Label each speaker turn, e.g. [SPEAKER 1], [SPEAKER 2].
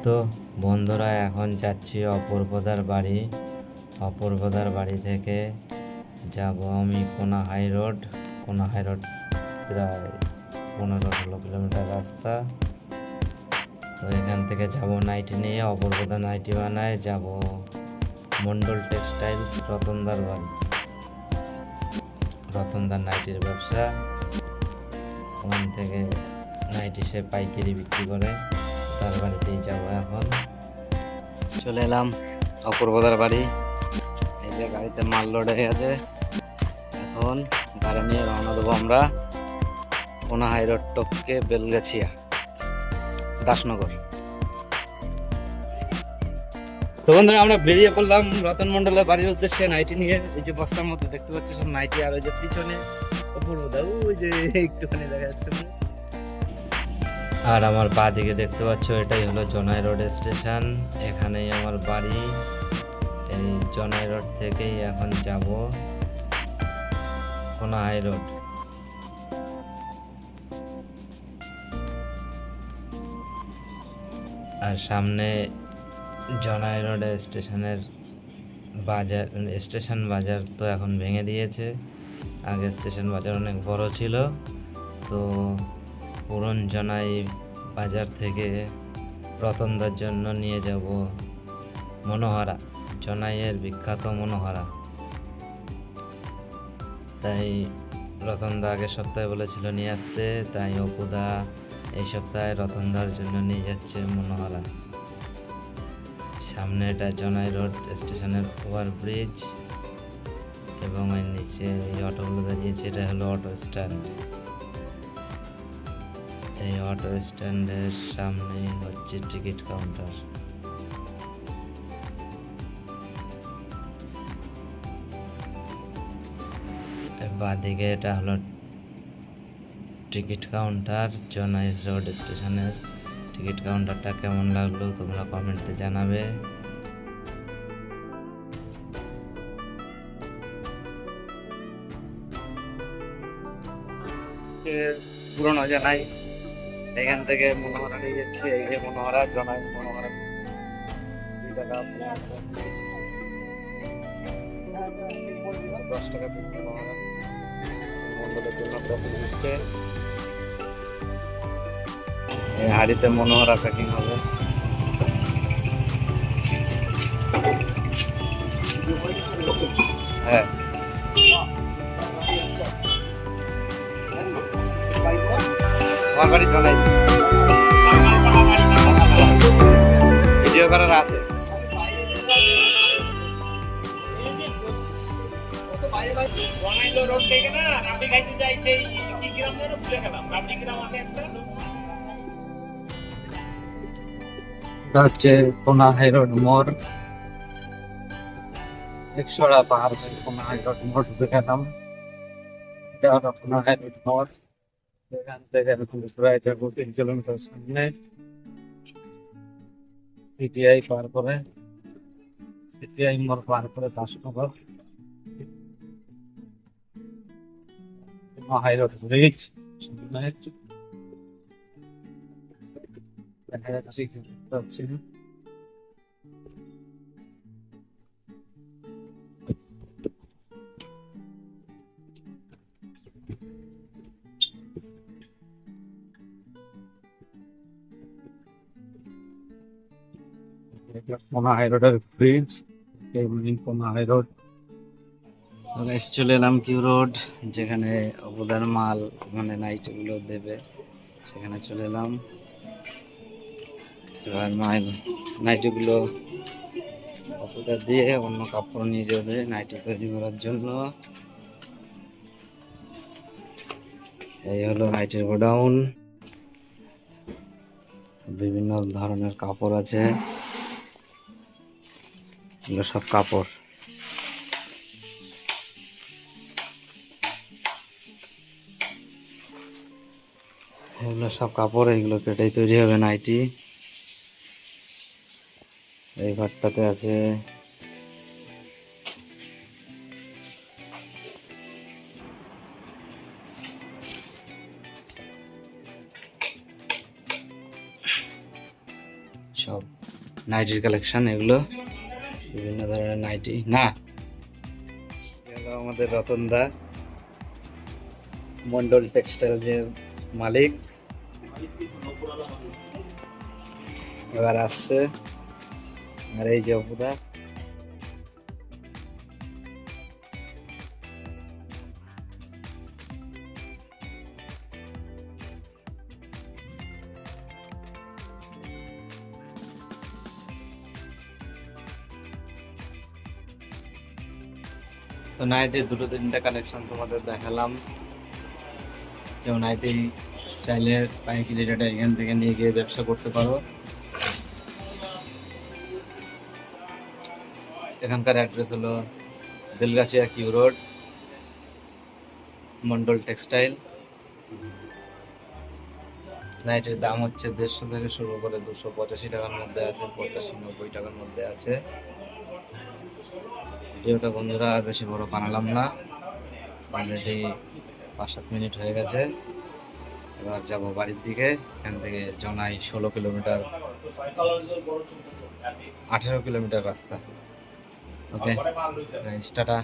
[SPEAKER 1] তো বন্ধুরা, এখন যাচ্ছি অপূর্বদার বাড়ি। অপূর্বদার বাড়ি থেকে যাব আমি কোনা হাই রোড। কোনা হাই রোড প্রায় 15-16 কিলোমিটার রাস্তা। তো এখান থেকে যাব নাইটি নিয়ে। অপূর্বদা নাইটি বানায়। যাব মন্ডল টেক্সটাইলস, রতনদার বাড়ি। রতনদার নাইটির ব্যবসা, ওখান থেকে নাইটি সে পাইকারি বিক্রি করে, তার বাড়িতেই যাবো। এখন চলে এলাম অপূর্বদার বাড়ি। এই যে গাড়িতে মাল লোড হয়ে গেছে। এখন গাড়ি নিয়ে রওনা দেবো আমরা কোনা হাই রোড টপকে বেলগাছিয়া, দাসনগর। তো বন্ধুরা, আমরা বেরিয়ে পড়লাম রতন মন্ডলের বাড়ির উদ্দেশ্যে নাইটি নিয়ে। এই যে বস্তার মধ্যে দেখতে পাচ্ছ সব নাইটি, আর ওই যে পিছনে অপূর্বদা, ওই যে একটুখানি দেখা যাচ্ছে। আর আমার পা দিকে দেখতে পাচ্ছ, এটাই হলো জনাই রোড স্টেশন। এখানেই আমার বাড়ি। এই জনাই রোড থেকেই এখন যাব কোনা হাই রোড। আর সামনে জনাই রোড স্টেশনের বাজার, স্টেশন বাজার তো এখন ভেঙে দিয়েছে। আগে স্টেশন বাজার অনেক বড় ছিল। তো পুরন জনাই বাজার থেকে রতনদার জন্য নিয়ে যাব মনোহরা, জনাইয়ের বিখ্যাত মনোহরা। তাই রতনদা আগের সপ্তাহে বলেছিল নিয়ে আসতে, তাই অপুদা এই সপ্তাহে রতনদার জন্য নিয়ে যাচ্ছে মনোহরা। সামনে এটা জনাই রোড স্টেশনের ওভারব্রিজ, এবং এর নিচে এই অটোগুলো দাঁড়িয়েছে। এটা হলো অটো স্ট্যান্ড। এই অটো স্ট্যান্ডের সামনে হচ্ছে টিকিট কাউন্টার। বাঁদিকে এটা হলো টিকিট কাউন্টার। জনাই রোড স্টেশনের টিকিট কাউন্টারটা কেমন লাগলো তোমরা কমেন্টে জানাবে। পুরনো জনাই, এখান থেকে মনোহরা নিয়ে যাচ্ছে। এই যে মনোহরা, জনাই মনোহরা, 2 টাকা 10 টাকা পিস মনোহরা। মন্ডলের জন্য প্রফিট দিচ্ছে। এই হাড়িতে মনোহরা প্যাকিং হবে। হ্যাঁ, আমার বাড়ি জনাই, ভিডিও করার আছে। হচ্ছে কোনা হাই রোড মোড়, 100টা পাহাড় থেকে কোনা হাই রোড মোড় দেখালাম। এটা হলো কোনা হাই রোড মোড়। এখান থেকে প্রায় 3 কিলোমিটার সামনে সিটিআই পার করে, সিটিআই মোড় পার করে দাসনগর হাই রোড ব্রিজ দেখা যাচ্ছে। কোনা হাই রোডের ব্রিজ, কোনা হাই রোড। চলে এলাম কিউ রোড, যেখানে অবদার মাল মানে নাইটগুলো দেবে, সেখানে চলে এলাম। এবার মাল নাইটিগুলো অবদার দিয়ে অন্য কাপড় নিয়ে যাবে নাইটি তৈরি করার জন্য। এই হলো নাইটির গোডাউন। বিভিন্ন ধরনের কাপড় আছে, এগুলো সব কাপড়। এগুলো সব কাপড়, এগুলো কেটেই তৈরি হবে নাইটি। এই ঘরটাতে আছে সব নাইটির কালেকশন, এগুলো বিভিন্ন ধরনের নাইটি। না, গেল আমাদের রতনদা, মন্ডল টেক্সটাইলের মালিক, এবার আসছে। আর এই যে অপুদা, তো নাইটের দুটো তিনটা কালেকশন তোমাদের দেখালাম। কেউ নাইটি চাইলে পাইকারি রেটে এখান থেকে নিয়ে গিয়ে ব্যবসা করতে পারো। এখানকার অ্যাড্রেস হলো Belgachia Q road, Mondal textile. নাইটের দাম হচ্ছে 150 থেকে শুরু করে 285 টাকার মধ্যে আছে, 85-90 টাকার মধ্যে আছে। ভিডিওটা বন্ধুরা আর বেশি বড় বানালাম না, অলরেডি 5-7 মিনিট হয়ে গেছে। এবার যাব বাড়ির দিকে। এখান থেকে জনাই 16 কিলোমিটার, 18 কিলোমিটার রাস্তা। ওকে, টাটা।